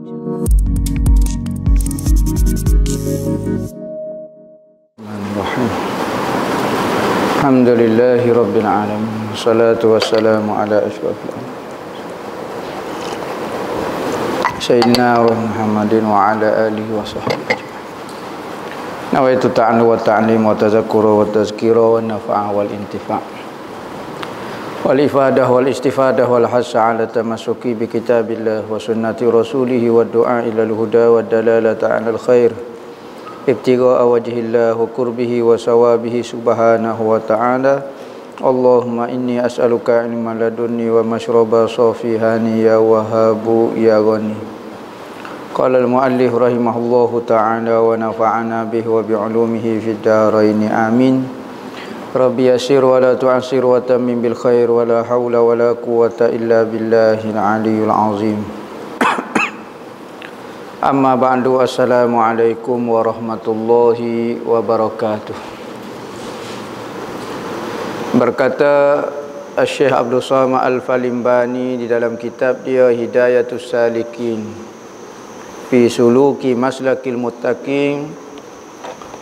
Alhamdulillahi Rabbil Alamin. Salatu wassalamu ala ashrafil anbiya Sayyidina Muhammadin wa ala alihi wa sahbihi ajma'in. Nawaitu ta'allu wa ta'lim wa tazakkura wa tazkira wa nafa'a wal intifa' wal ifadah wal istifadah wal hassa ala tamassuki bi kitabillah wa sunnati rasulih wa du'a ila al-huda wa dalalata 'ala al-khair ibtigha'a wajhillah wa qurbihi wa sawabihi subhanahu wa ta'ala. Allahumma inni as'aluka ilman ladunni wa mashraba safihani ya wahabu ya ghani. Qala al-muallif rahimahullahu ta'ala wa nafa'ana bihi wa bi'ulumihi fid dharain amin. Rabbi yassir wa la tu'assir wa tammim bil khair wa la hawla wa la quwwata illa billahil aliyyil azim. Amma ba'du, assalamualaikum warahmatullahi wabarakatuh. Berkata Syekh Abdul Samad Al-Falimbani di dalam kitab dia Hidayatus Salikin fi suluki maslakil muttaqin,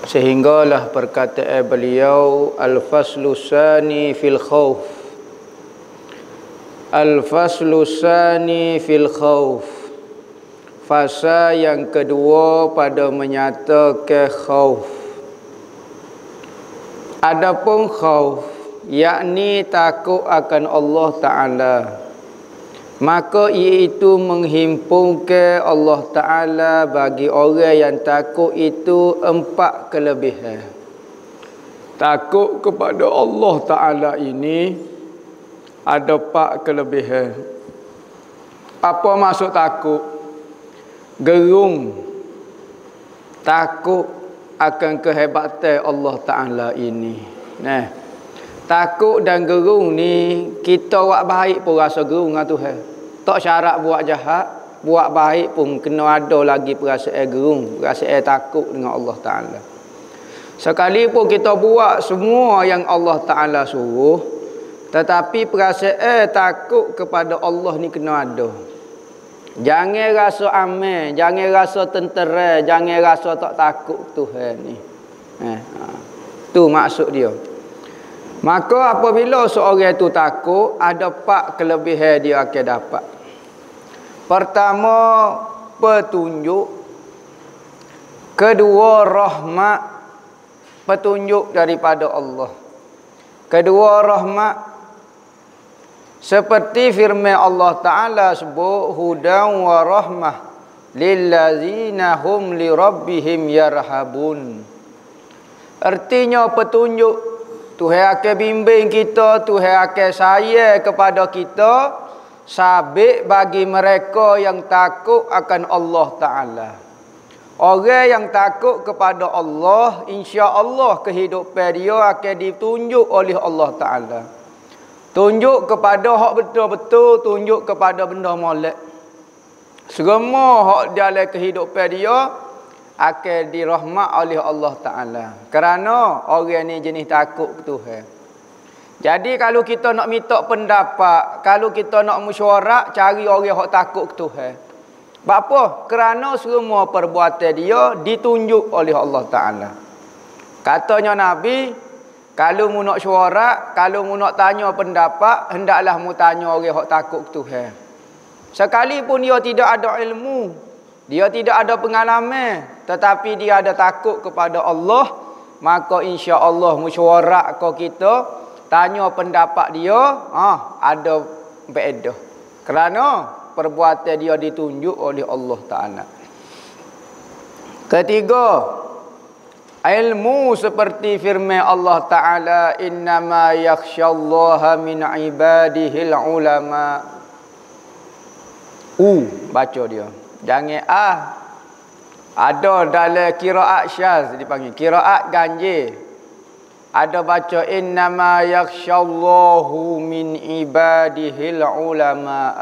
sehinggalah perkataan beliau al-faslu tsani fil khauf. Al-faslu tsani fil khauf, fasa yang kedua pada menyatakan khauf. Adapun khauf, yakni takut akan Allah Ta'ala, maka iaitu menghimpunkan Allah Ta'ala bagi orang yang takut itu 4 kelebihan. Takut kepada Allah Ta'ala ini ada 4 kelebihan. Apa maksud takut? Gerung, takut akan kehebatan Allah Ta'ala ini. Nah, takut dan gerung ni, kita buat baik pun rasa gerung dengan Tuhan. Tak syarat buat jahat, buat baik pun kena ada lagi perasaan gerung, perasaan takut dengan Allah Ta'ala. Sekalipun kita buat semua yang Allah Ta'ala suruh, tetapi perasaan takut kepada Allah ni kena ada. Jangan rasa aman, jangan rasa tentera, jangan rasa tak takut Tuhan ni. Tu maksud dia. Maka apabila seorang itu takut, ada 4 kelebihan dia akan dapat. Pertama, petunjuk. Kedua, rahmat, petunjuk daripada Allah. Kedua, rahmat, seperti firman Allah Ta'ala sebut, hudan wa rahmah lillazina hum li rabbihim yarhabun. Artinya petunjuk, Tuhan akan bimbing kita, Tuhan akan sayang kepada kita, sabit bagi mereka yang takut akan Allah Ta'ala. Orang yang takut kepada Allah, insya-Allah kehidupan dia akan ditunjuk oleh Allah Ta'ala. Tunjuk kepada hak betul-betul, tunjuk kepada benda molek. Semua hak dalam kehidupan dia akan dirahmat oleh Allah Ta'ala. Kerana orang ni jenis takut ke Tuhan. Jadi kalau kita nak minta pendapat, kalau kita nak mesyuarat, cari orang yang takut ke Tuhan. Sebab apa? Kerana semua perbuatan dia ditunjuk oleh Allah Ta'ala. Katanya Nabi, kalau mu nak syuarat, kalau mu nak tanya pendapat, hendaklah mu tanya orang yang takut ke Tuhan. Sekalipun dia tidak ada ilmu, dia tidak ada pengalaman, tetapi dia ada takut kepada Allah, maka insya-Allah mesyuarat ke kita, tanya pendapat dia, ada faedah. Kerana perbuatan dia ditunjuk oleh Allah Ta'ala. Ketiga, ilmu seperti firman Allah Ta'ala, innama yakhsyallaha min ibadihil ulama. Baca dia. Jangan ada dalam qiraat syaz dipanggil qiraat ganjil. Ada baca innama yakhsyallahu min ibadihil ulama.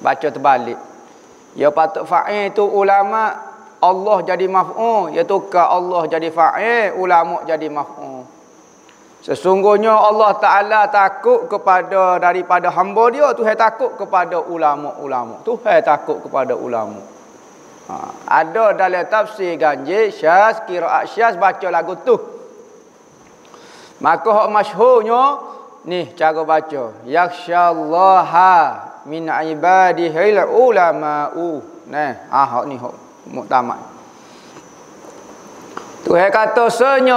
Baca terbalik. Ya patut fa'il tu ulama, Allah jadi maf'ul, ya tukar Allah jadi fa'il, ulama jadi maf'ul. Sesungguhnya Allah Ta'ala takut kepada daripada hamba dia. Tuhan takut kepada ulama-ulama. Tuhan takut kepada ulama. Ada dalam tafsir ganjil Syaz, qiraat Syaz baca lagu tu. Maka hak masyhurnya ni cara baca. Yakhsyallaha min ibadihil ulama'u. Nah, hak ni hak muktamad. Tuhan kata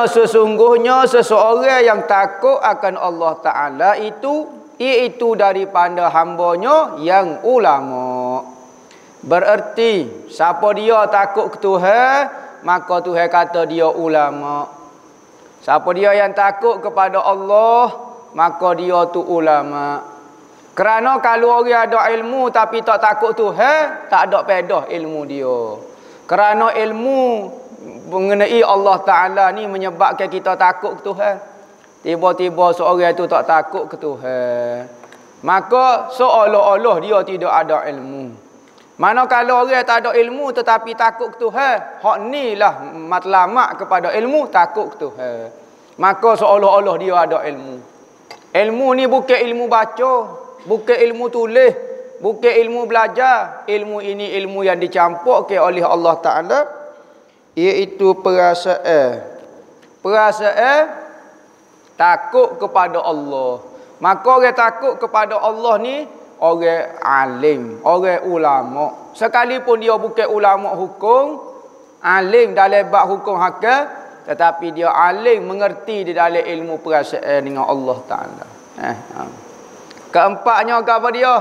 sesungguhnya seseorang yang takut akan Allah Ta'ala iaitu daripada hambanya yang ulama. Bererti siapa dia takut ke Tuhan, maka Tuhan kata dia ulama. Siapa dia yang takut kepada Allah, maka dia tu ulama. Kerana kalau orang ada ilmu tapi tak takut Tuhan, tak ada pedah ilmu dia. Kerana ilmu mengenai Allah Ta'ala ni menyebabkan kita takut ke Tuhan. Tiba-tiba seorang itu tak takut ke Tuhan, maka seolah-olah dia tidak ada ilmu. Manakala orang tak ada ilmu tetapi takut ke Tuhan, hak ni lah matlamat kepada ilmu, takut ke Tuhan. Maka seolah-olah dia ada ilmu. Ilmu ni bukan ilmu baca, bukan ilmu tulis, bukan ilmu belajar. Ilmu ini ilmu yang dicampurkan oleh Allah Ta'ala, iaitu perasaan. Perasaan takut kepada Allah. Maka orang takut kepada Allah ni orang alim, orang ulama. Sekalipun dia bukan ulama hukum, alim dalam bab hukum hakam, tetapi dia alim mengerti di dalam ilmu perasaan dengan Allah Ta'ala. Keempatnya apa dia?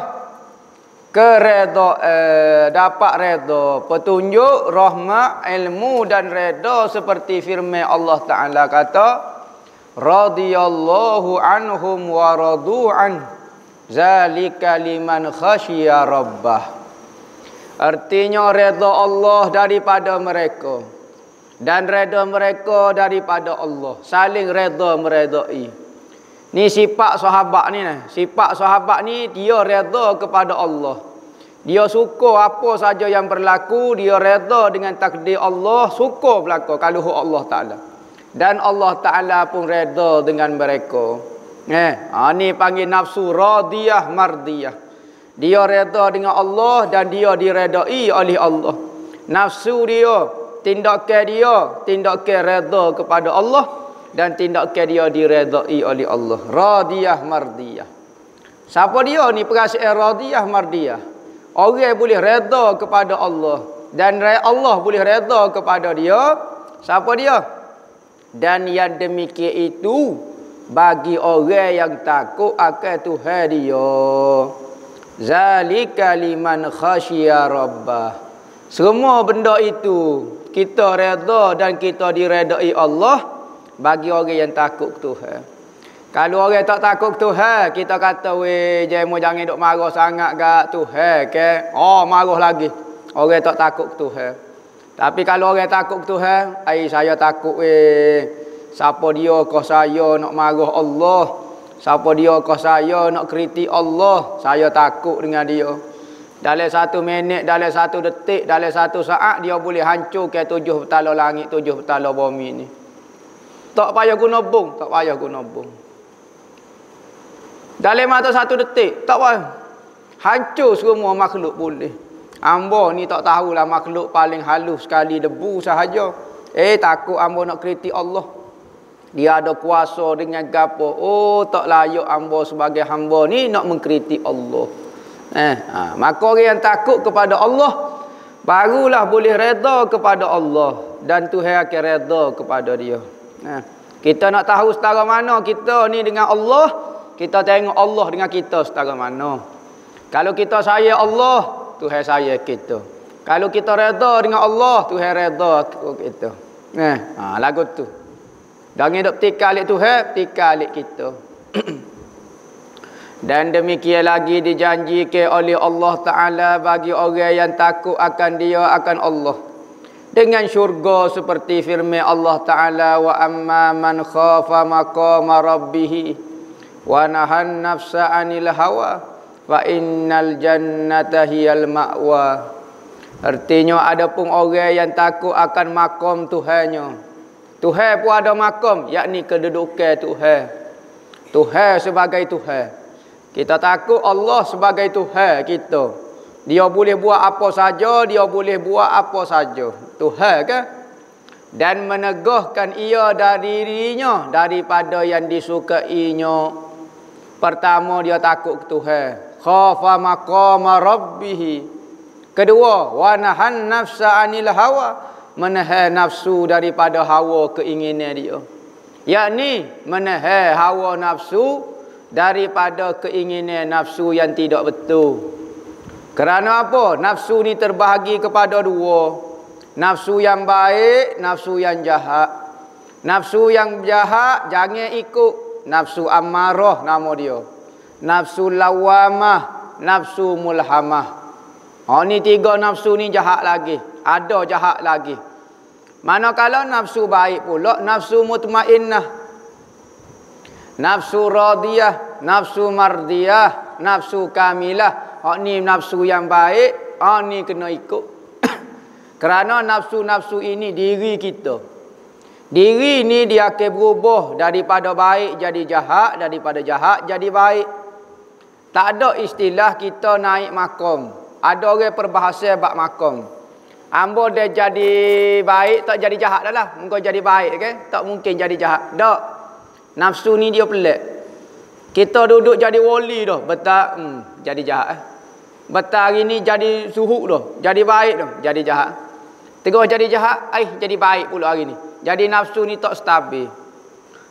Keredaan, dapat reda, petunjuk, rahmat, ilmu dan reda seperti firman Allah Ta'ala kata, radhiyallahu anhum wa radu an, zalika liman khasyiya rabbah. Artinya reda Allah daripada mereka dan reda mereka daripada Allah. Saling reda meredai. Ni sifat sahabat ni. Sifat sahabat ni dia reda kepada Allah. Dia suka apa saja yang berlaku, dia reda dengan takdir Allah, suka berlaku kalau Allah Ta'ala. Dan Allah Ta'ala pun reda dengan mereka. Ni panggil nafsu radiyah mardiyah. Dia reda dengan Allah dan dia diredai oleh Allah. Nafsu dia, tindakan reda kepada Allah dan tindakan dia diredai oleh Allah. Radiyah mardiyah. Siapa dia ni perasaan radiyah mardiyah? Orang boleh reda kepada Allah dan Allah boleh reda kepada dia. Siapa dia? Dan yang demikian itu bagi orang yang takut akan Tuhan dia. Zalika liman khasyiya rabbah. Semua benda itu kita reda dan kita diredai Allah bagi orang yang takut Tuhan. Kalau orang tak takut Tuhan, kita kata jemo jangan duk marah sangat kat Tuhan ke. Marah lagi. Orang tak takut Tuhan. Tapi kalau orang takut Tuhan, saya takut siapa dia kau saya nak marah Allah. Siapa dia kau saya nak kritik Allah. Saya takut dengan dia. Dalam 1 minit, dalam 1 detik, dalam 1 saat dia boleh hancurkan 7 petala langit, 7 petala bumi ni. Tak payah guna bom, tak payah guna bom. Dalam mata 1 detik, tak payah. Hancur semua makhluk boleh. Ambo ni tak tahulah makhluk paling halus sekali debu sahaja. Takut ambo nak kritik Allah. Dia ada kuasa dengan gapo. Tak layak ambo sebagai hamba ni nak mengkritik Allah. Maka orang yang takut kepada Allah barulah boleh reda kepada Allah dan Tuhan akan reda kepada dia. Kita nak tahu setara mana kita ni dengan Allah, kita tengok Allah dengan kita setara mana. Kalau kita sayang Allah, Tuhan sayang kita. Kalau kita reda dengan Allah, Tuhan reda kita. Lagu tu. Jangan duk petikal alik Tuhan, petikal alik kita. Dan demikian lagi dijanjikan oleh Allah Ta'ala bagi orang yang takut akan dia, akan Allah, dengan syurga seperti firman Allah Ta'ala, wa amma man khafa maqama rabbih wa nahan nafsa 'anil hawa fa innal jannata hiyal ma'wa. Artinya adapun orang yang takut akan makom Tuhannya, Tuhan pun ada makam, yakni kedudukan Tuhan. Tuhan sebagai Tuhan. Kita takut Allah sebagai Tuhan kita. Dia boleh buat apa saja, dia boleh buat apa saja. Tuhan kan? Dan menegahkan ia dari dirinya daripada yang disukainya. Pertama dia takut ke Tuhan. Khafa maqama rabbih. Kedua, wa nahan nafsa anil hawa. Menahan nafsu daripada hawa keinginan dia. Yakni menahan hawa nafsu daripada keinginan nafsu yang tidak betul. Kerana apa? Nafsu ni terbahagi kepada dua. Nafsu yang baik, nafsu yang jahat. Nafsu yang jahat jangan ikut. Nafsu amarah nama dia. Nafsu lawamah, nafsu mulhamah. Ni 3 nafsu ni jahat lagi. Ada jahat lagi. Manakala nafsu baik pula, nafsu mutmainnah, nafsu radiyah, nafsu mardiyah, nafsu kamilah. Ni nafsu yang baik, ni kena ikut. Kerana nafsu-nafsu ini diri kita. Diri ni dia akan berubah daripada baik jadi jahat, daripada jahat jadi baik. Tak ada istilah kita naik makam. Ada orang perbahasa bab makam. Ambo dia jadi baik, tak jadi jahat dah lah. Mungkin jadi baik kan? Tak mungkin jadi jahat. Tak. Nafsu ni dia pelik. Kita duduk jadi wali dah. Betul, jadi jahat. Betul hari ni jadi suhuk dah. Jadi baik dah. Jadi jahat. Terus jadi jahat, jadi baik pula hari ni. Jadi nafsu ni tak stabil.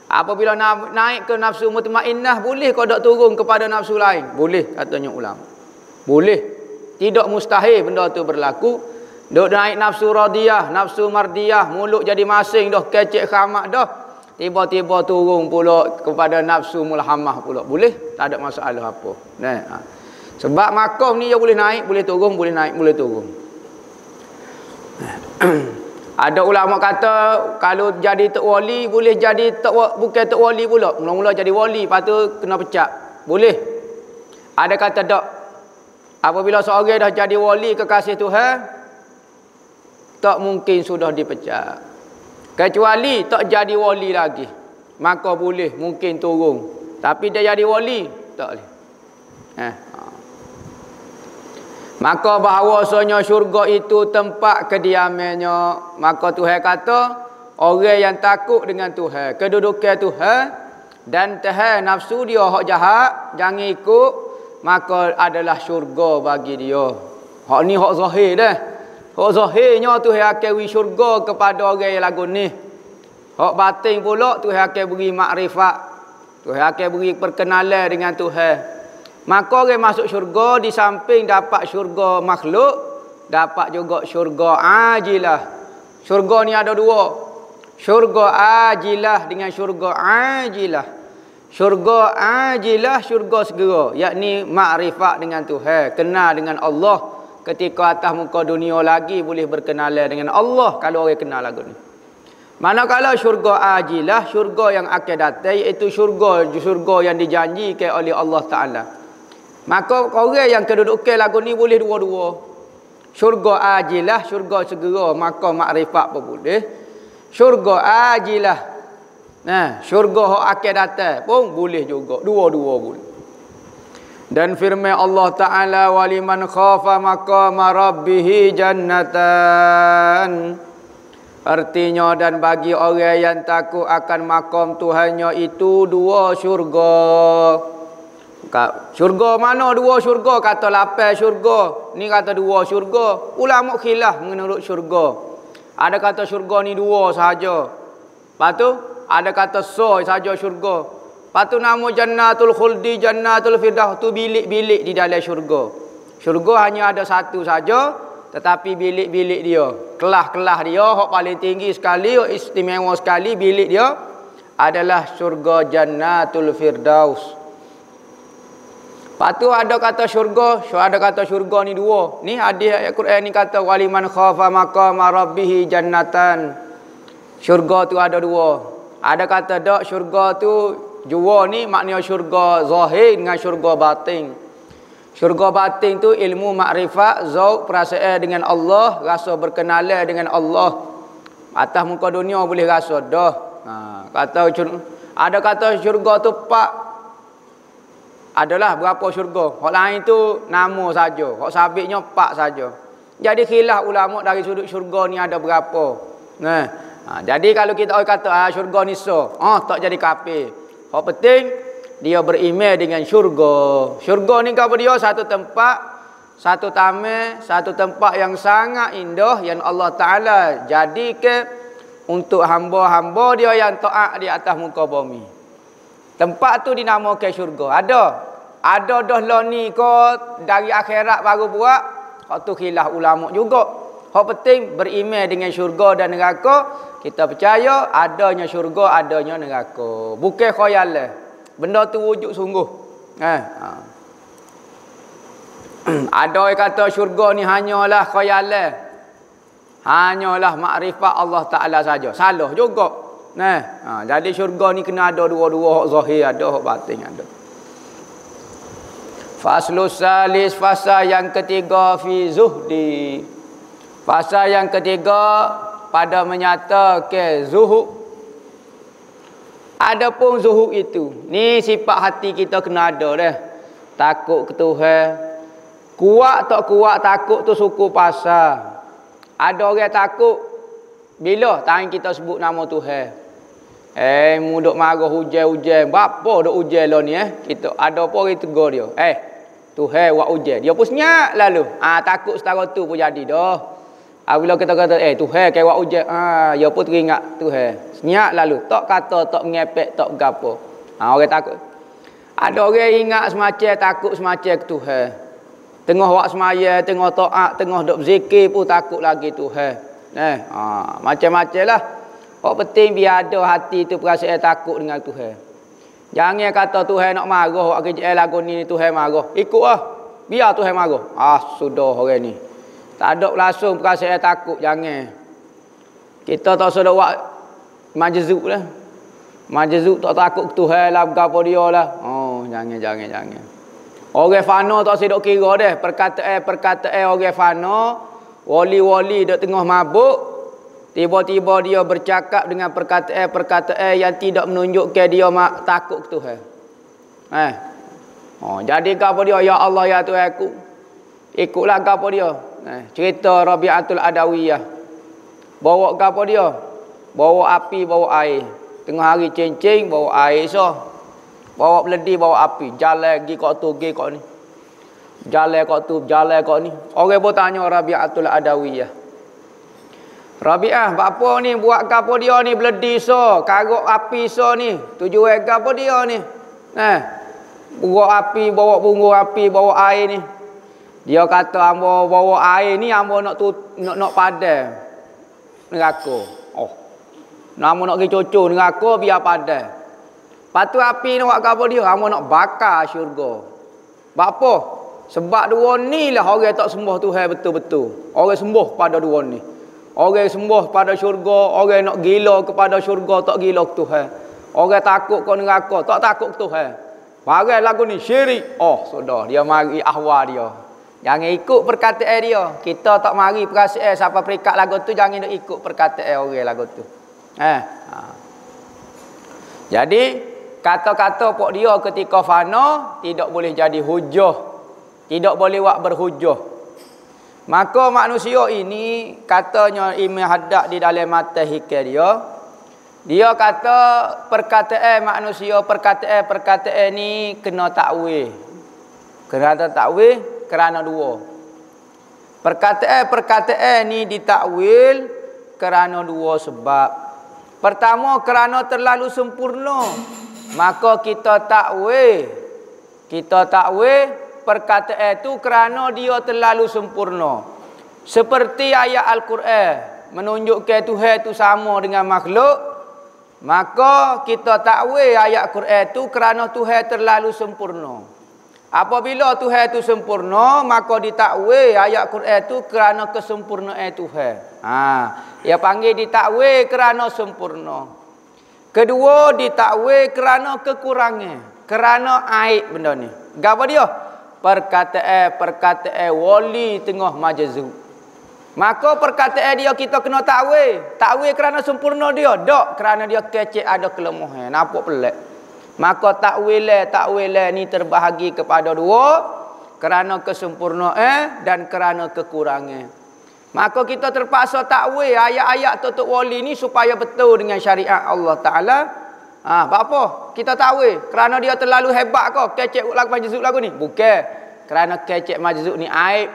Apabila naik ke nafsu mutmainnah, boleh kau tak turun kepada nafsu lain? Boleh, katanya ulama. Boleh. Tidak mustahil benda tu berlaku. Duk naik nafsu radiyah, nafsu mardiyah, mulut jadi masing dah, kecek khamak dah. Tiba-tiba turun pula kepada nafsu mulhamah pula. Boleh? Tak ada masalah apa. Nah, sebab makam ni dia boleh naik, boleh turun, boleh naik, boleh turun. Ada ulama kata kalau jadi tok wali boleh jadi bukan tok wali pula. Mula-mula jadi wali, lepas tu kena pecat. Boleh. Ada kata tak. Apabila seorang dah jadi wali kekasih Tuhan, tak mungkin sudah dipecat. Kecuali tak jadi wali lagi. Maka boleh, mungkin turun. Tapi dia jadi wali, tak boleh. Maka bahawasanya syurga itu tempat kediamannya. Maka Tuhan kata, orang yang takut dengan Tuhan, kedudukan Tuhan, dan tahan nafsu dia hak jahat, jangan ikut, maka adalah syurga bagi dia. Hak ni hak zahir dah. Hak zahirnya Tuhan akan beri syurga kepada orang yang lagu ni. Hak batin pula Tuhan akan beri makrifat. Tuhan akan beri perkenalan dengan Tuhan. Maka orang masuk syurga di samping dapat syurga makhluk, dapat juga syurga ajilah. Syurga ni ada dua. Syurga ajilah dengan syurga ajilah. Syurga ajilah, syurga segera, yakni makrifat dengan Tuhan, kenal dengan Allah. Ketika atas muka dunia lagi boleh berkenalan dengan Allah kalau orang kenal lagu ni. Manakala syurga ajilah, syurga yang akan datang, iaitu syurga yang dijanjikan oleh Allah Ta'ala. Maka orang yang kedudukan lagu ni boleh dua-dua. Syurga ajilah, syurga segera, maka makrifat pun boleh. Syurga ajilah, syurga yang akan datang pun boleh juga. Dua-dua boleh. Dan firman Allah Ta'ala, waliman khafa maqama rabbih jannatan. Artinya, dan bagi orang yang takut akan makam Tuhannya itu 2 syurga. Syurga mana 2 syurga? Kata 8 syurga. Ni kata 2 syurga. Ulama khilaf menurut syurga. Ada kata syurga ni 2 sahaja. Lepas tu ada kata saja syurga. Lepas tu nama jannatul khuldi, jannatul firdaus tu bilik-bilik di dalam syurga. Syurga hanya ada 1 saja, tetapi bilik-bilik dia, kelas-kelas dia, hak paling tinggi sekali, hak istimewa sekali, bilik dia adalah syurga jannatul firdaus. Lepas tu ada kata syurga ni 2. Ni hadis ayat Quran ni kata waliman khafa maqama rabbih jannatan. Syurga tu ada 2. Ada kata dak, syurga tu jua ni maknanya syurga zahir dengan syurga batin. Syurga batin tu ilmu makrifat, zauq, perasaan dengan Allah, rasa berkenalan dengan Allah. Atas muka dunia boleh rasa dah. Ada kata syurga tu pak. Adalah berapa syurga. Hak lain tu nama saja. Hak sabitnya pak saja. Jadi khilaf ulama dari sudut syurga ni ada berapa. Jadi kalau kita kata syurga ni tak jadi kafir. Hak penting dia beriman dengan syurga. Syurga ni apa dia? Satu tempat, satu taman, satu tempat yang sangat indah yang Allah Ta'ala jadikan untuk hamba-hamba dia yang taat di atas muka bumi. Tempat tu dinamakan syurga. Ada dah lah ni kau dari akhirat baru buat. Hak tu khilaf ulama juga. Hak penting beriman dengan syurga dan neraka. Kita percaya adanya syurga, adanya neraka. Bukan khayalan. Benda tu wujud sungguh. Ada yang kata syurga ni hanyalah khayalan. Hanyalah makrifat Allah Ta'ala saja. Salah juga. Jadi syurga ni kena ada dua-dua, hak zahir ada, hak batin ada. Faslus salis, fasa yang ketiga fi zuhdi. Fasa yang ketiga pada menyatakan zuhud. Adapun zuhud itu, ni sifat hati kita kena ada dah. Takut ke Tuhan. Kuat tak kuat takut tu suku pasal. Ada orang takut bila tangan kita sebut nama Tuhan. Muduk marah hujan-hujan. Bapa duk hujan lah ni Kita ada apa orang tegur dia. Tuhan buat hujan. Dia pun senyap lalu. Takut setara tu pun jadi dah. Bila kita kata Tuhan kaya buat hujan. Dia pun teringat Tuhan. Senyap lalu. Tak kata, tak mengepek, tak gapo. Orang takut. Ada orang ingat semacam takut semacam ke Tuhan. Tengah buat semaya, tengah taat, tengah duk berzikir pun takut lagi Tuhan. Macam-macam lah. Yang penting biar ada hati tu perasaan takut dengan Tuhan. Jangan kata Tuhan nak marah, awak kerja lagu ni Tuhan marah. Ikutlah. Biar Tuhan marah. Sudah orang ni. Tak ada langsung perasaan takut, jangan. Kita tak sudah buat majzub lah. Majzub tak takut ke Tuhan lah, berapa dia lah. Jangan. Orang fana tak sedok kira dah. Perkataan orang fana. Wali-wali duk tengah mabuk. Tiba-tiba dia bercakap dengan perkataan yang tidak menunjukkan dia takut ke Tuhan. Jadi apa dia? Ya Allah ya Tuhan aku. Ikutlah apa dia? Cerita Rabi'atul Adawiyah. Bawa apa dia? Bawa api, bawa air. Tengah hari cincin, bawa air bawa beledi, bawa api. Jalan pergi kat tu, pergi kat ni. Jalan kat tu, jalan kat ni. Orang pun tanya Rabi'atul Adawiyah. Rabi'ah, apa ni buat apa dia ni beledi karuk api ni. Tujuan apa dia ni? Bawa api, bawa bunggu api, bawa air ni. Dia kata hamba bawa air ni hamba nak padam neraka. Hamba nak pergi cucu neraka biar padam. Patu api ni buat apa dia? Hamba nak bakar syurga. Apa? Sebab dua ni lah orang tak sembah Tuhan betul-betul. Orang sembah pada dua ni. Orang sembah pada syurga, orang nak gila kepada syurga, tak gila ke Tuhan. Orang takut ke neraka, tak takut ke Tuhan. Barang lagu ni syirik. Sudah, dia mari ahwal dia. Jangan ikut perkataan dia. Kita tak mari perasaan siapa perikat lagu tu, jangan ikut perkataan orang lagu tu. Jadi, kata-kata pok dia ketika fana, tidak boleh jadi hujah. Tidak boleh buat berhujah. Maka manusia ini katanya Imam Haddad di dalam mata hikayat dia kata perkataan manusia perkataan ni kena takwil. Kena takwil kerana dua. Perkataan ni ditakwil kerana dua sebab. Pertama kerana terlalu sempurna. Maka kita takwil perkataan itu kerana dia terlalu sempurna. Seperti ayat Al-Quran menunjukkan Tuhan itu sama dengan makhluk. Maka kita takwil ayat Quran itu kerana Tuhan terlalu sempurna. Apabila Tuhan itu sempurna, maka ditakwil ayat Quran itu kerana kesempurnaan Tuhan. Ia panggil ditakwil kerana sempurna. Kedua, ditakwil kerana kekurangan, kerana aib benda ni. Apa dia? Perkataan wali tengah majzub. Maka perkataan dia kita kena takwil. Takwil kerana sempurna dia. Tak kerana dia kecek ada kelemahan. Nampak pelik. Maka takwil ni terbahagi kepada dua. Kerana kesempurnaan dan kerana kekurangan. Maka kita terpaksa takwil ayat-ayat tutup wali ni supaya betul dengan syariat Allah Ta'ala. Apa? Kita takwil. Kerana dia terlalu hebat kau. Kecek lagu majzub lagu ni. Bukan. Kerana kecek majzub ni aib.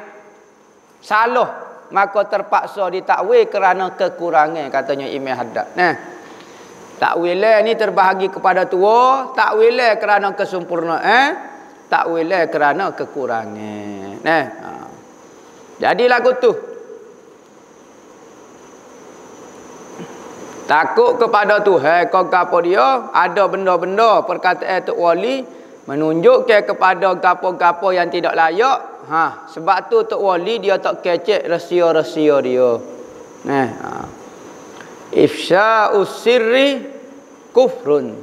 Salah. Maka terpaksa ditakwil kerana kekurangan, katanya Imam Haddad. Nah, takwil ni terbahagi kepada dua. Takwil kerana kesempurnaan, takwil kerana kekurangan. Nah, jadi lagu tu takut kepada Tuhan. Kau gapo dia? Ada benda-benda perkataan Tok Wali menunjukkan kepada gapo-gapo yang tidak layak. Sebab tu Tok Wali dia tak kecek rahsia-rahsia dia. Ifsya'us sirri kufrun.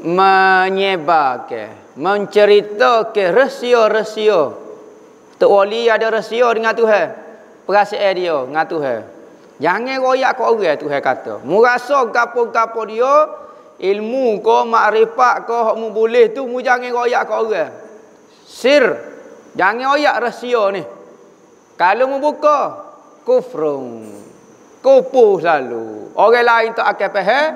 Menyebarkan, menceritakan rahsia-rahsia. Tok Wali ada rahsia dengan Tuhan. Perasaan dia dengan Tuhan. Jangan royak ke orang, Tuhan kata. Mu rasa gapo-gapo dia, ilmu ko, makrifat ko, hak mu boleh tu, mu jangan royak ke orang. Sir, jangan royak rahsia ni. Kalau mu buka, kufrun. Kupu selalu. Orang lain tak akan faham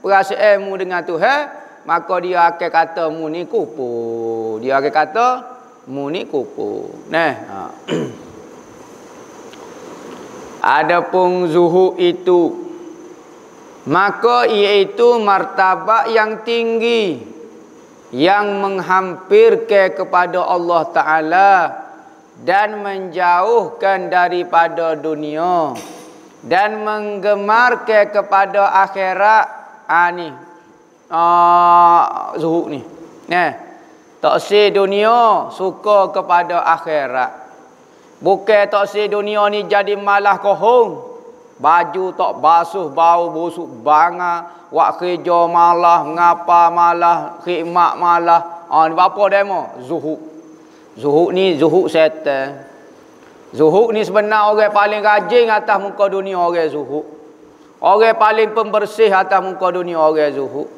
perasaan mu dengan Tuhan, maka dia akan kata mu ni kupu. Dia akan kata mu ni kupu. Adapun zuhud itu, maka iaitu martabat yang tinggi yang menghampirkan kepada Allah Ta'ala dan menjauhkan daripada dunia dan menggemarkan kepada akhirat. Zuhud ni tak si dunia, suka kepada akhirat. Bukan tak si dunia ni jadi malah kohong. Baju tak basuh, bau busuk banga, wak kerja malah, ngapa malah, khidmat malah. Ni apa demo? Zuhud. Zuhud ni zuhud setan. Zuhud ni sebenarnya orang paling rajin atas muka dunia orang zuhud. Orang paling pembersih atas muka dunia orang zuhud.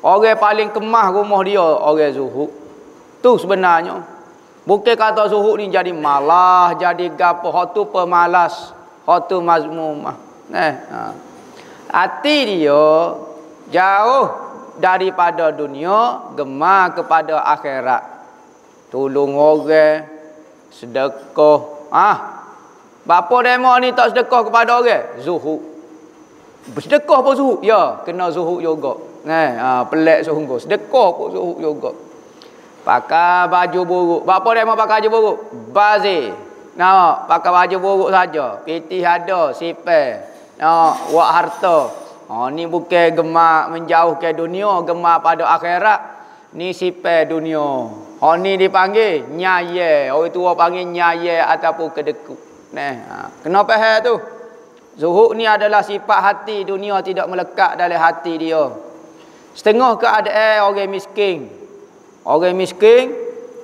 Orang paling kemah rumah dia orang zuhud. Tu sebenarnya. Bukan kata zuhud ni jadi malah, jadi gapo, hak tu pemalas. Hatu mazmumah. Hati dia jauh daripada dunia, gemar kepada akhirat. Tolong orang, sedekah. Bapa demo ni tak sedekah kepada orang? Zuhud. Sedekah pun zuhud? Ya, kena zuhud juga. Pelik sungguh. Sedekah pun zuhud juga. Pakai baju buruk. Bapa demo pakai baju buruk? Bazir. Pakai baju buruk saja. Pitih ada, sipel. Wak harta. Ni bukan gemar menjauhkan dunia, gemar pada akhirat. Ni sipel dunia. Ni dipanggil nyaye. Orang tua panggil nyaye ataupun kedekut. Kenapa hal tu? Zuhud ni adalah sifat hati. Dunia tidak melekat dalam hati dia. Setengah keadaan orang miskin. Orang miskin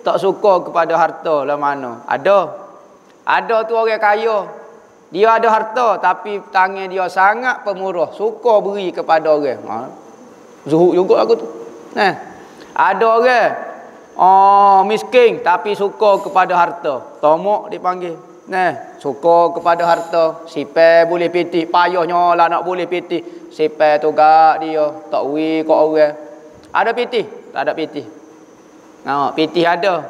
tak suka kepada harta lah mana. Ada tu orang kaya. Dia ada harta tapi tangan dia sangat pemurah. Suka beri kepada orang. Zuhud juga aku tu. Ada orang miskin tapi suka kepada harta. Tomok dipanggil. Suka kepada harta. Sipel boleh pitih. Payahnya lah nak boleh pitih. Sipel tu gak dia. Tak beri kat orang. Ada pitih? Tak ada pitih. Pitih ada.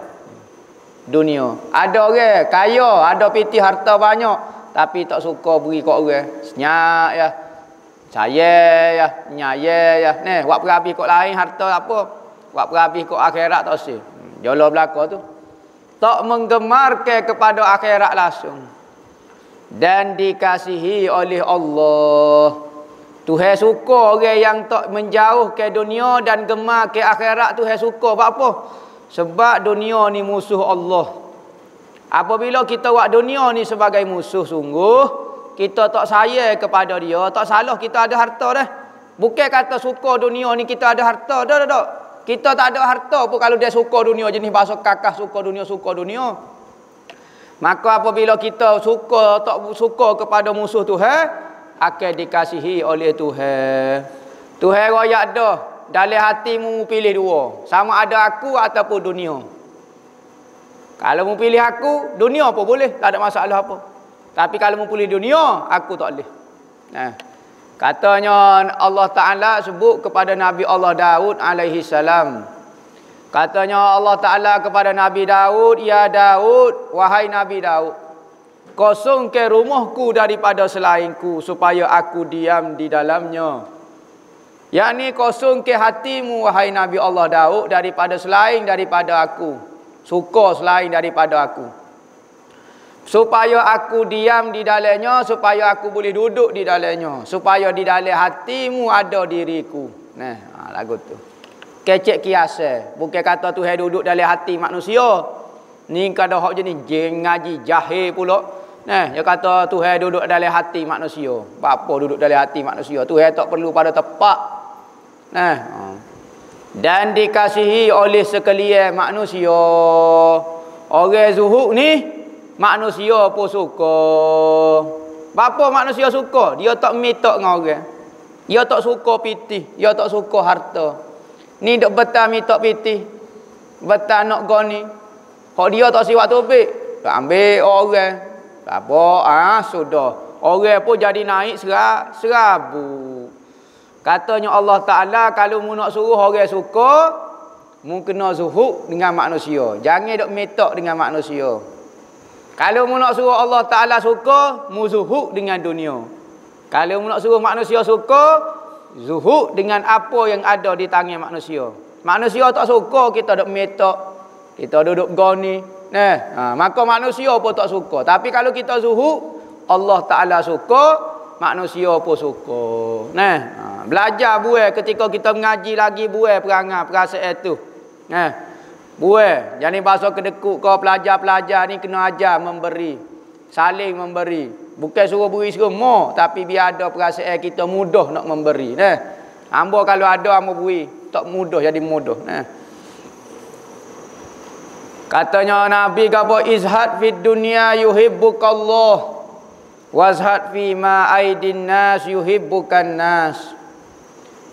Dunia. Ada orang kaya, ada pitih harta banyak tapi tak suka beri kat orang. Senyak ya. Saya ya, nyaya ya. Wak perhabis kat lain harta apa? Wak perhabis kat akhirat tak sih. Jolo belaka tu. Tak menggemarkan kepada akhirat langsung. Dan dikasihi oleh Allah. Tuhan suka orang yang tak menjauh ke dunia dan gemar ke akhirat. Tuhan suka. Sebab apa? Sebab dunia ni musuh Allah. Apabila kita buat dunia ni sebagai musuh sungguh, kita tak sayang kepada dia, tak salah kita ada harta dah. Bukan kata suka dunia ni kita ada harta. Tak. Kita tak ada harta pun kalau dia suka dunia, jenis bahasa kakak suka dunia. Maka apabila kita suka tak suka kepada musuh Tuhan, akan dikasihi oleh Tuhan. Tuhan royak dah, dalam hatimu pilih dua, sama ada aku ataupun dunia. Kalau mu pilih aku, dunia apa boleh, tak ada masalah apa. Tapi kalau mu pilih dunia, aku tak boleh. Nah, katanya Allah Ta'ala sebut kepada Nabi Allah Daud alaihi salam. Katanya Allah Ta'ala kepada Nabi Daud, ya Daud, wahai Nabi Daud, kosongkan rumahku daripada selainku, supaya aku diam di dalamnya. Yakni kosongkan hatimu, wahai Nabi Allah Daud, daripada selain daripada aku. Suka selain daripada aku. Supaya aku diam di dalamnya, supaya aku boleh duduk di dalamnya. Supaya di dalam hatimu ada diriku. Nah, lagu tu. Kecek kiasa. Bukan kata Tuhan duduk dalam hati manusia. Ni kada hak jenis jeng ngaji jahil pula. Nah, dia kata Tuhan duduk dalam hati manusia. Apa duduk dalam hati manusia? Tuhan tak perlu pada tepat. Nah, dan dikasihi oleh sekalian manusia. Orang zuhud ni manusia pun suka. Apa manusia suka? Dia tak minta dengan orang. Dia tak suka pitih, dia tak suka harta. Ni dok betah minta pitih, betah nak goni. Hak dia tak siwak topik, tak ambil orang. Tak apa, sudah. Orang pun jadi naik serabu. Katanya Allah Ta'ala, kalau mu nak suruh orang suka, mu kena zuhud dengan manusia. Jangan dok minta dengan manusia. Kalau mu nak suruh Allah Ta'ala suka, mu zuhud dengan dunia. Kalau mu nak suruh manusia suka, zuhud dengan apa yang ada di tangan manusia. Manusia tak suka, kita duk minta, kita duduk goni. Maka manusia pun tak suka. Tapi kalau kita zuhud, Allah Ta'ala suka, manusia pun suka. Belajar buat ketika kita mengaji lagi, buat perangai perasaan tu. Buat. Jangan bahasa kedekut kau pelajar-pelajar ni kena ajar memberi. Saling memberi. Bukan suruh beri semua, tapi biar ada perasaan kita mudah nak memberi. Hamba kalau ada hamba beri, tak mudah jadi mudah. Katanya Nabi kata izhad fid dunya yuhibbukallah, wazhad fi ma aidin nas yuhibbukan nas.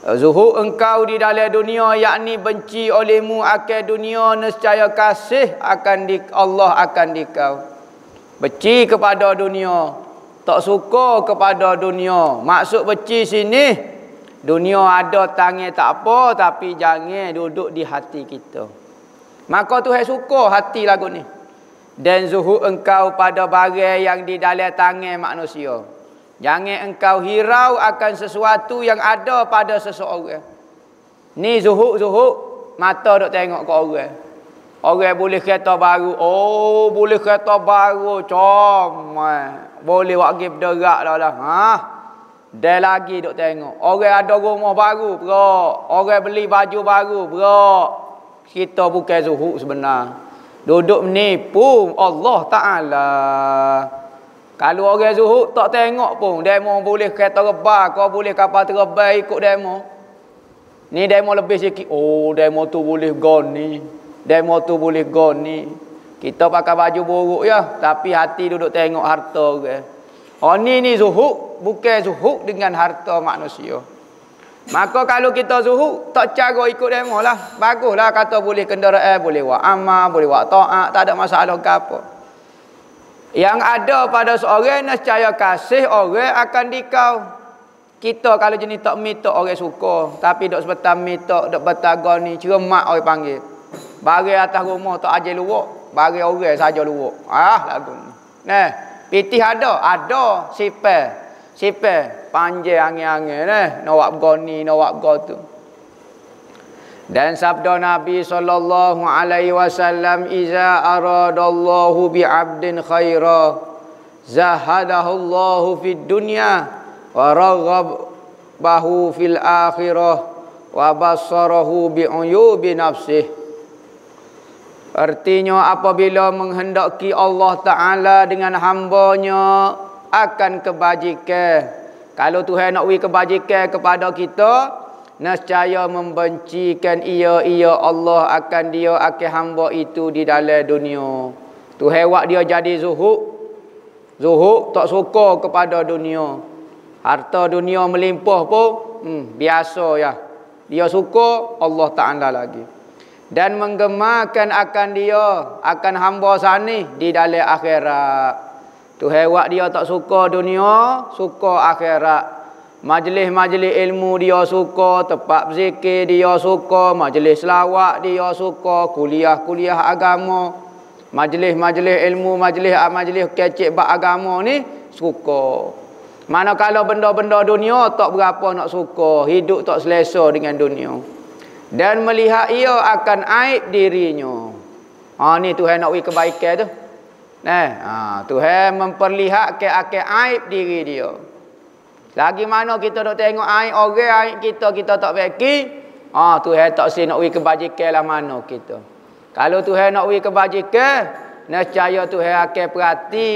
Zuhud engkau di dalam dunia, yakni benci olehmu akan dunia, nescaya kasih akan Allah akan dikau. Benci kepada dunia, tak suka kepada dunia. Maksud benci sini, dunia ada tangan tak apa, tapi jangan duduk di hati kita. Maka Tuhan suka hati lagu ni. Dan zuhud engkau pada barang yang di dalam tangan manusia. Jangan engkau hirau akan sesuatu yang ada pada seseorang. Ni zuhud, mata duk tengok ke orang. Orang boleh kereta baru. Oh, boleh kereta baru. Comel. Boleh buat pergi berderak dah lah. Dia lagi duk tengok. Orang ada rumah baru, bro. Orang beli baju baru, bro. Kita bukan zuhud sebenar. Duduk menipu Allah Ta'ala. Kalau orang zuhud tak tengok pun. Demo boleh kereta rebah. Kau boleh kapal terbang ikut demo. Ni demo lebih sikit. Oh, demo tu boleh goni. Demo tu boleh goni. Kita pakai baju buruk ya, tapi hati duduk tengok harta orang. Oh ni zuhud, bukan zuhud dengan harta manusia. Maka kalau kita zuhud, tak cara ikut demo lah. Baguslah kata boleh kenderaan, boleh buat amal, boleh buat taat, tak ada masalah ke apa. Yang ada pada seorang, nescaya kasih orang akan dikau. Kita kalau jenis tak minta orang suka, tapi dok sebetar minta, dok betaga ni, cermat orang panggil. Bagi atas rumah tak ajar luak, bagi orang saja luak. Lagu ni. Pitih ada sipel panjang angin-angin nak buat goni, nak buat gotu. Dan sabda Nabi sallallahu alaihi wasallam, iza aradallahu bi 'abdin khaira zahadahullahu fid dunya wa raghabahu fil akhirah wa basarahu bi uyubi nafsihi. Artinya apabila menghendaki Allah Ta'ala dengan hambanya akan kebajikan. Kalau Tuhan nak beri kebajikan kepada kita, nescaya membencikan ia Allah akan hamba itu di dalam dunia. Tuhan buat dia jadi zuhud. Zuhud tak suka kepada dunia. Harta dunia melimpah pun biasa ya. Dia suka Allah Ta'ala lagi. Dan menggemarkan akan dia, akan hamba sani di dalam akhirat. Tuhan buat dia tak suka dunia, suka akhirat. Majlis-majlis ilmu dia suka, tempat berzikir dia suka, majlis selawat dia suka, kuliah-kuliah agama, majlis-majlis ilmu, majlis kecek bab agama ni suka. Manakala benda-benda dunia tak berapa nak suka, hidup tak selesa dengan dunia. Dan melihat ia akan aib dirinya. Ni Tuhan nak bagi kebaikan tu. Tuhan memperlihatkan akan aib diri dia. Lagi mana kita nak tengok aib orang, aib kita tak beki, Tuhan tak si nak bagi kebajikan lah mana kita. Kalau Tuhan nak bagi kebajikan, nescaya Tuhan akan perhati,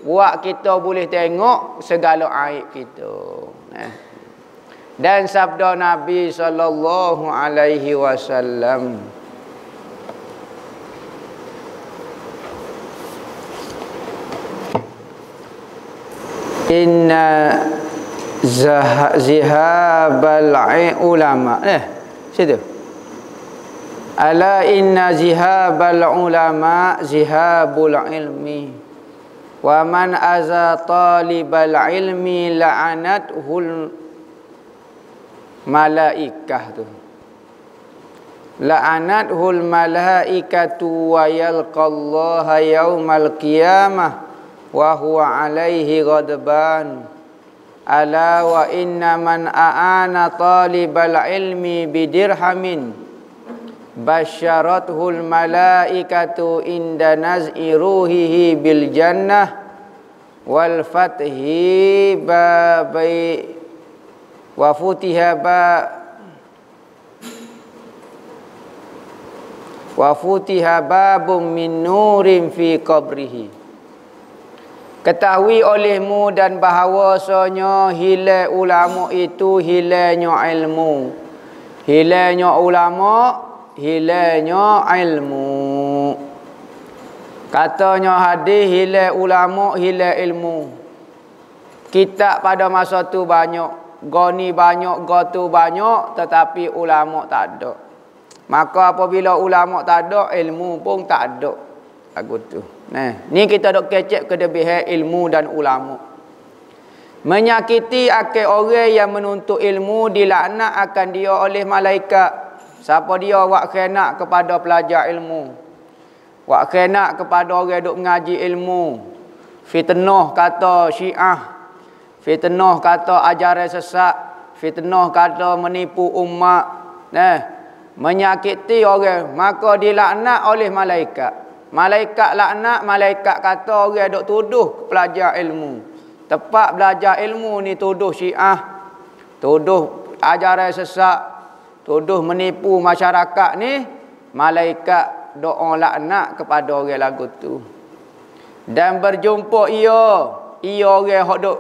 buat kita boleh tengok segala aib kita. Dan sabda Nabi sallallahu alaihi wasallam, inna zihabal ulama. Situ. Ala inna zihabal ulama zihabul ilmi. Wa man aza talibal ilmi la'anathul malaikah tu. La'anathul malaikatu wa yalqallaha yaumal qiyamah wa huwa alaihi ghadban. Ala wa inna man a'ana talibal ilmi bidirhamin basyarathul malaikatu inda naz'i ruhihi bil jannah wal fathi babai wa futiha babum min nurin fi qabrihi. Ketahui olehmu dan bahawasanya hilang ulama itu hilangnya ilmu. Hilangnya ulama, hilangnya ilmu. Katanya hadis, hilang ulama, hilang ilmu. Kitab pada masa tu banyak, goni banyak, gotu banyak, tetapi ulama tak ada. Maka apabila ulama tak ada, ilmu pun tak ada. Lagu tu. Ni kita dok kecek kelebihan ilmu dan ulama. Menyakiti akan orang yang menuntut ilmu dilaknat akan dia oleh malaikat. Siapa dia buat khianat kepada pelajar ilmu, buat khianat kepada orang duk mengaji ilmu, fitnah kata Syiah, fitnah kata ajaran sesat, fitnah kata menipu umat, menyakiti orang, maka dilaknat oleh malaikat. Malaikat laknat, malaikat kata orang duk tuduh pelajar ilmu. Tepat belajar ilmu ni tuduh Syiah, tuduh ajaran sesat, tuduh menipu masyarakat ni, malaikat doa laknat kepada orang lagu tu. Dan berjumpa ia orang hok duk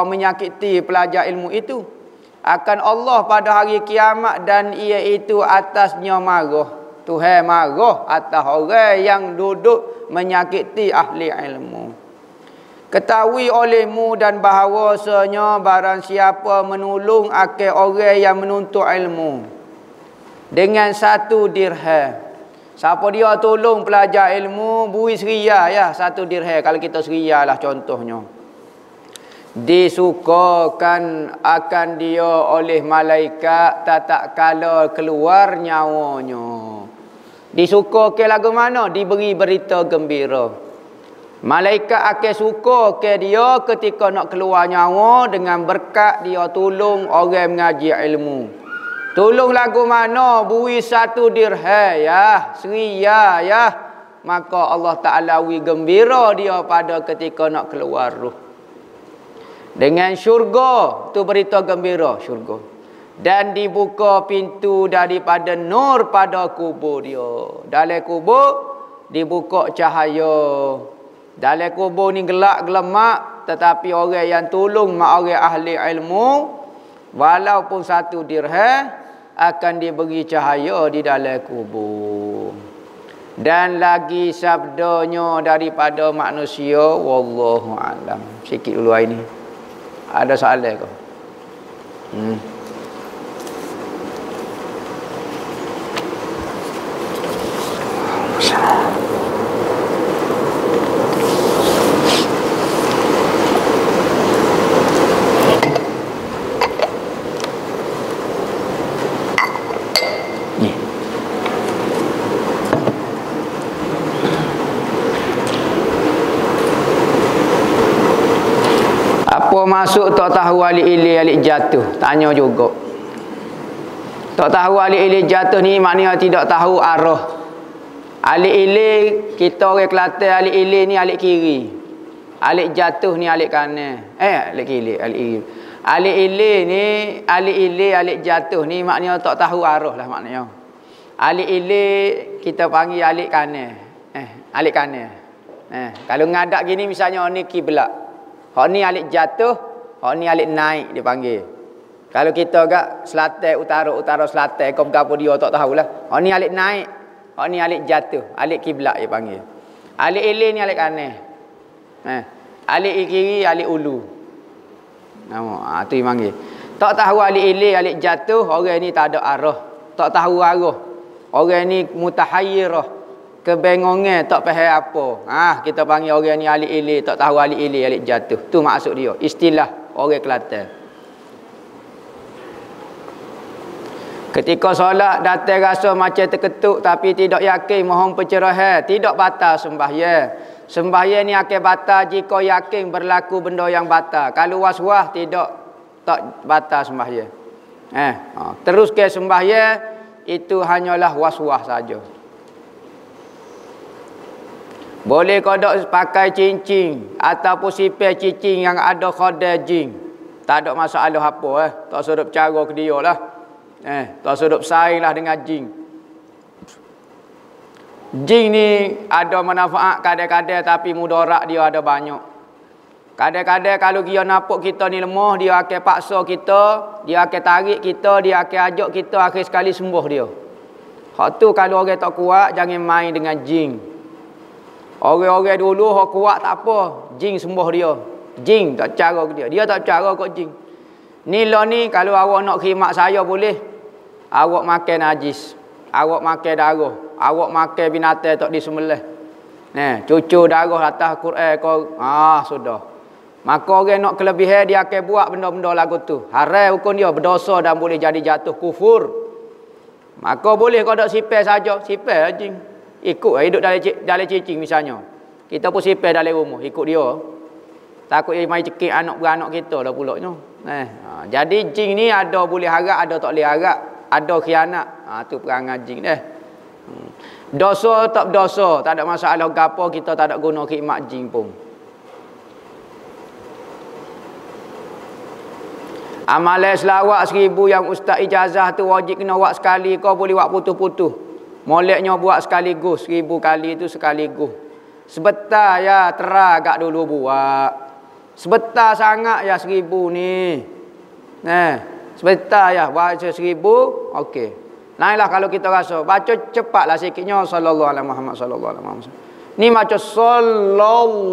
menyakiti pelajar ilmu itu akan Allah pada hari kiamat, dan ia itu atasnya marah. Tuhan marah atas orang yang duduk menyakiti ahli ilmu. Ketahui olehmu dan bahawasanya barang siapa menolong akan orang yang menuntut ilmu dengan 1 dirham. Siapa dia tolong pelajar ilmu, bui seria ya, 1 dirham. Kalau kita seria lah contohnya. Disukakan akan dia oleh malaikat tak kala keluar nyawanya. Disukakan lagu mana? Diberi berita gembira. Malaikat akan suka ke dia ketika nak keluar nyawa dengan berkat dia tolong orang mengaji ilmu. Tolong lagu mana? Bui 1 dirham ya, seria ya. Maka Allah Ta'ala wi gembira dia pada ketika nak keluar ruh. Dengan syurga, tu berita gembira syurga. Dan dibuka pintu daripada nur pada kubur dia. Dalam kubur dibuka cahaya. Dalam kubur ni gelap gelemak, tetapi orang yang tolong mak orang ahli ilmu, walaupun 1 dirham, akan diberi cahaya di dalam kubur. dan lagi sabdanya daripada manusia. Wallahu alam. Sikit dulu hari ni. Ada soalan ke? Apa masuk tak tahu alik ilih alik jatuh? Tanya juga. Tak tahu alik ilih jatuh ni maknanya tidak tahu arah. Alik ilih, kita orang Kelantan alik ilih ni alik kiri. Alik jatuh ni alik kanan. Alik kiri, alik kiri. Alik ilih ni, alik ilih, alik jatuh ni maknanya tak tahu arah lah maknanya. Alik ilih kita panggil alik kanan. Alik kanan. Kalau ngadak gini misalnya ni kiblat. Hak ni alik jatuh, hak ni alik naik dia panggil. Kalau kita agak selatan, utara, utara selatan, kau berapa dia tak tahulah. Hak ni alik naik, hak ni alik jatuh, alik kiblat dia panggil. Alik ilih ni alik kanan. Alik kiri, alik ulu. Nama, tu dia panggil. Tak tahu alik ilih, alik jatuh, orang ni tak ada arah. Tak tahu arah. Orang ni mutahayyirah. Kebengongan, tak faham apa. Kita panggil orang ni alik ilih, tak tahu alik ilih, alik jatuh. Tu maksud dia. Istilah orang Kelantan. Ketika solat datang rasa macam terketuk tapi tidak yakin mohon pencerahan, tidak batal sembahyang. Sembahyang ni akan batal jika yakin berlaku benda yang batal. Kalau was-was tak batal sembahyang. Terus ke sembahyang itu hanyalah was-was saja. Boleh kodok pakai cincin ataupun sipir cincin yang ada khodar jin. Tak ada masalah apa Tak suruh cara ke dia lah. Tak suruh saing lah dengan jin. Jin ni ada manfaat kadang-kadang tapi mudarat dia ada banyak. Kadang-kadang kalau dia nampak kita ni lemah, dia akan paksa kita, dia akan tarik kita, dia akan ajak kita akhir sekali sembuh dia. Hak tu kalau orang tak kuat jangan main dengan jin. Orang-orang dulu hak kuat tak apa, jin sembuh dia. Jin tak cara ke dia. Dia tak cara kok jin. Ni lah ni kalau awak nak khidmat saya boleh. Awak makan najis. Awak makan darah. Awak makan binatang tak disembelih. Cucu darah atas Quran kau. Sudah. Maka orang nak kelebihan dia akan buat benda-benda lagu tu. Haram hukum dia berdosa dan boleh jadi jatuh kufur. Maka boleh kau dak sipir saja, sipir jin. Ikut hidup dalam cicing misalnya. Kita pun sipir dalam rumah, ikut dia. Takut dia main cekik anak-beranak kita dah pulaknya. Jadi jin ni ada boleh harap, ada tak boleh harap. Ada khianat. Tu perangai jin dah. Dosa tak berdosa, tak ada masalah gapo, kita tak ada guna khidmat jin pun. Amalan selawat 1000 yang ustaz ijazah tu wajib kena buat sekali, kau boleh buat putus-putus. Moleknya buat sekaligus, 1000 kali itu sekaligus. Sebentar ya, teragak dulu buat. Sebentar sangat ya 1000 ni. Sebentar ya, baca 1000, okey. Naiklah kalau kita rasa. Baca cepatlah sikitnya, sallallahu alaihi Muhammad, sallallahu alaihi Muhammad. Ni baca sallallahu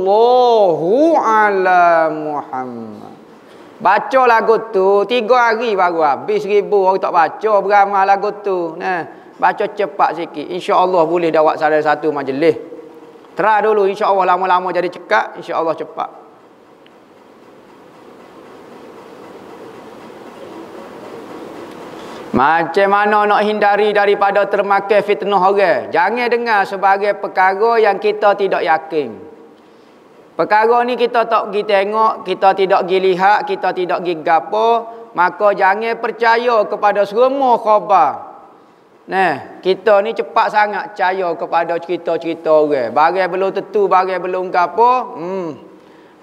ala Muhammad. Baca lagu tu 3 hari baru habis 1000 orang tak baca beramal lagu tu. Baca cepat sikit. InsyaAllah boleh dapat salah satu majlis. Try dulu. InsyaAllah lama-lama jadi cekat. InsyaAllah cepat. Macam mana nak hindari daripada termakan fitnah orang? Jangan dengar sebagai perkara yang kita tidak yakin. Perkara ni kita tak pergi tengok, kita tidak pergi lihat, kita tidak pergi gapo. Maka jangan percaya kepada semua khabar. Kita ni cepat sangat percaya kepada cerita-cerita orang. Barang belum tentu, barang belum gapo,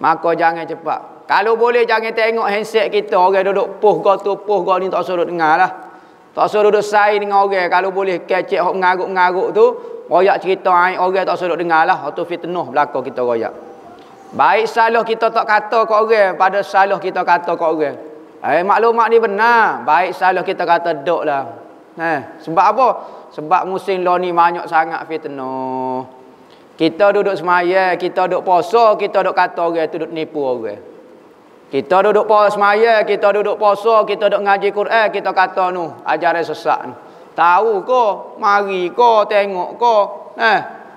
maka jangan cepat. Kalau boleh jangan tengok handset kita, orang duduk poh ni tak suruh dengar lah. Tak suruh duduk saing dengan orang. Kalau boleh kecek hok ngaruk-ngaruk tu, royak cerita aib orang tak suruh dengar lah. Hak tu fitnah belaka kita royak. Baik salah kita tak kata ke orang, pada salah kita kata ke orang. Maklumat ni benar, baik salah kita kata dok lah. Sebab apa? Sebab musim lo ni banyak sangat fitnah. Kita duduk semaya, kita duduk puasa, kita duduk kata orang tu duduk nipu orang. Kita duduk puasa semaya, kita duduk puasa, kita duduk ngaji Quran, kita kata nu ajaran sesat ni. Tahu ko, mari ko, tengok ko.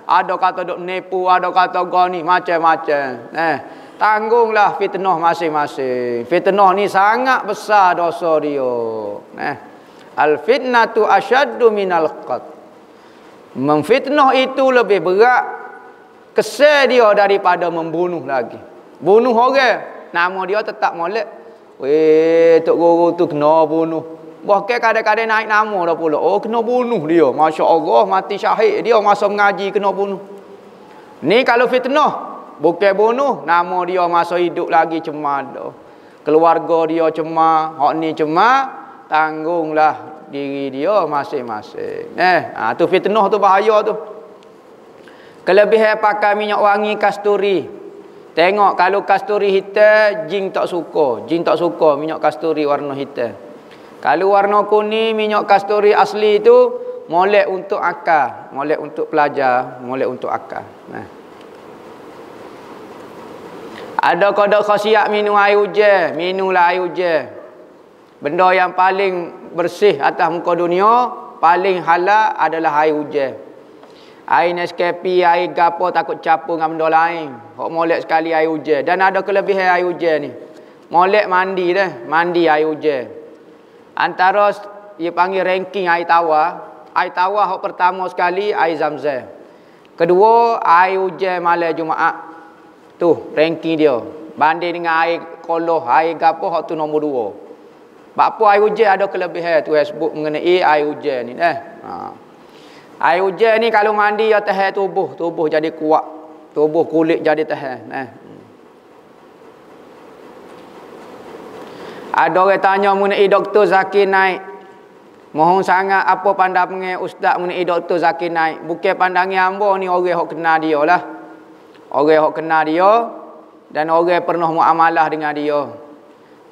Ada kata duduk nipu, ada kata goni, macam-macam. Tanggunglah fitnah masing-masing. Fitnah ni sangat besar dosa dia. Al-fitnatu asyaddu minal qatl. Memfitnah itu lebih berat kesal dia daripada membunuh lagi. Bunuh orang, nama dia tetap molek. Weh, tok guru tu kena bunuh. Bahkan kadang-kadang naik nama dah pula. Oh, kena bunuh dia. Masya Allah, mati syahid dia masa mengaji kena bunuh. Ni kalau fitnah, bukan bunuh, nama dia masa hidup lagi cemar dah. Keluarga dia cemar, hak ni cemar, tanggunglah diri dia masing-masing. Tu fitnah tu bahaya tu. Kelebihan pakai minyak wangi kasturi. Tengok kalau kasturi hitam, jin tak suka. Jin tak suka minyak kasturi warna hitam. Kalau warna kuning, minyak kasturi asli tu molek untuk akal, molek untuk pelajar, molek untuk akal. Ada kodok khasiat minum air hujan, minumlah air hujan. Benda yang paling bersih atas muka dunia, paling halal adalah air hujan. Air Nescafe, air gapo takut campur dengan benda lain. Hok molek sekali air hujan. Dan ada kelebihan air hujan ni. Molek mandi dah, mandi air hujan. Antara dia panggil ranking air tawar. Air tawar hok pertama sekali air Zam-Zam. Kedua air hujan malam Jumaat. Tu ranking dia. Banding dengan air koloh, air gapo hok tu nombor 2. Sebab apa air hujan ada kelebihan tu saya sebut mengenai air hujan ni Air hujan ni kalau mandi ya tahan tubuh jadi kuat. Tubuh kulit jadi tahan. Ada orang tanya mengenai Dr. Zakir Naik. Mohon sangat apa pandangan ustaz mengenai Dr. Zakir Naik. Bukan pandangan hamba ni orang hok kenal dia lah. Orang hok kenal dia dan orang pernah muamalah dengan dia.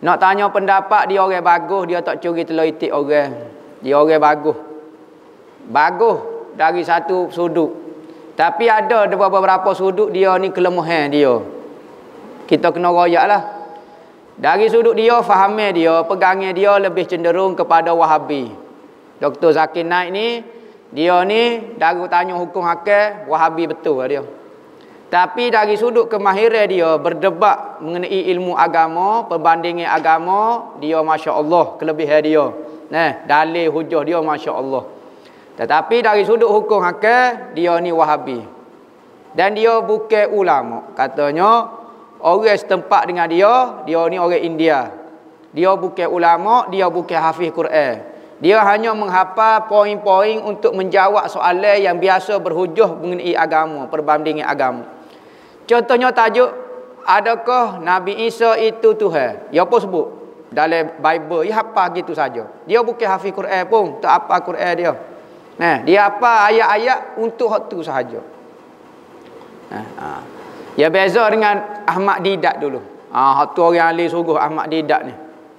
Nak tanya pendapat dia orang bagus, dia tak curi telur itik orang. Dia orang bagus. Bagus dari satu sudut. Tapi ada beberapa sudut dia ni kelemahan dia. Kita kena royaklah. Dari sudut dia, fahamnya dia, pegangnya dia lebih cenderung kepada Wahabi. Dr. Zakir Naik ni, dia ni dari tanya hukum hakam, Wahabi betul dia. Tapi dari sudut kemahiran dia berdebat mengenai ilmu agama, perbandingan agama, dia Masya Allah kelebihan dia. Dalil hujah dia Masya Allah. Tetapi dari sudut hukum hakam, dia ni Wahabi. Dan dia bukan ulama. Katanya, orang setempat dengan dia ni orang India. Dia bukan ulama, dia bukan hafiz Quran. Dia hanya menghafal poin-poin untuk menjawab soalan yang biasa berhujah mengenai agama, perbandingan agama. Contohnya tajuk, adakah Nabi Isa itu Tuhan? Dia apa sebut? Dalam Bible, dia hafal gitu saja. Dia bukan hafiz Quran pun, tak hafal Quran dia. Dia hafal ayat-ayat untuk hak tu sahaja. Ya beza dengan Ahmad Didat dulu. Hak tu orang ahli sungguh Ahmad Didat ni.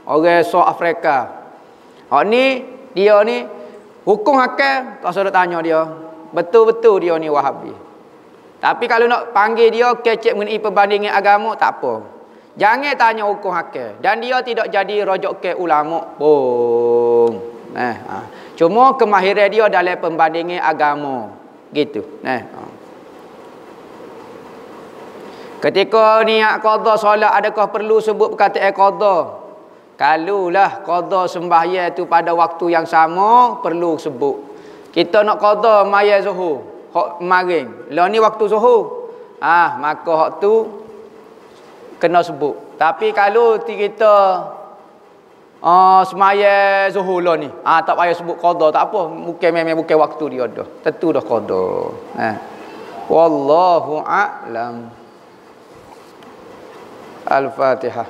Orang South Africa. Hak ni, dia ni hukum hakam tak usah tanya dia. Betul-betul dia ni Wahabi. Tapi kalau nak panggil dia kecek mengenai perbandingan agama tak apa. Jangan tanya hukum hakam dan dia tidak jadi rojok ke ulama pun. Cuma kemahiran dia dalam perbandingan agama. Gitu. Ketika niat qada solat, adakah perlu sebut perkataan qada? Kalulah qada sembahyang itu pada waktu yang sama, perlu sebut. Kita nak qada maya zuhur, hak maring. Lah ni waktu zuhur. Maka hak tu kena sebut. Tapi kalau kita semaya zuhur lah ni, tak payah sebut qada, tak apa. Memang bukan waktu dia dah. Tentu dah qada. Wallahu a'lam. Al-Fatihah.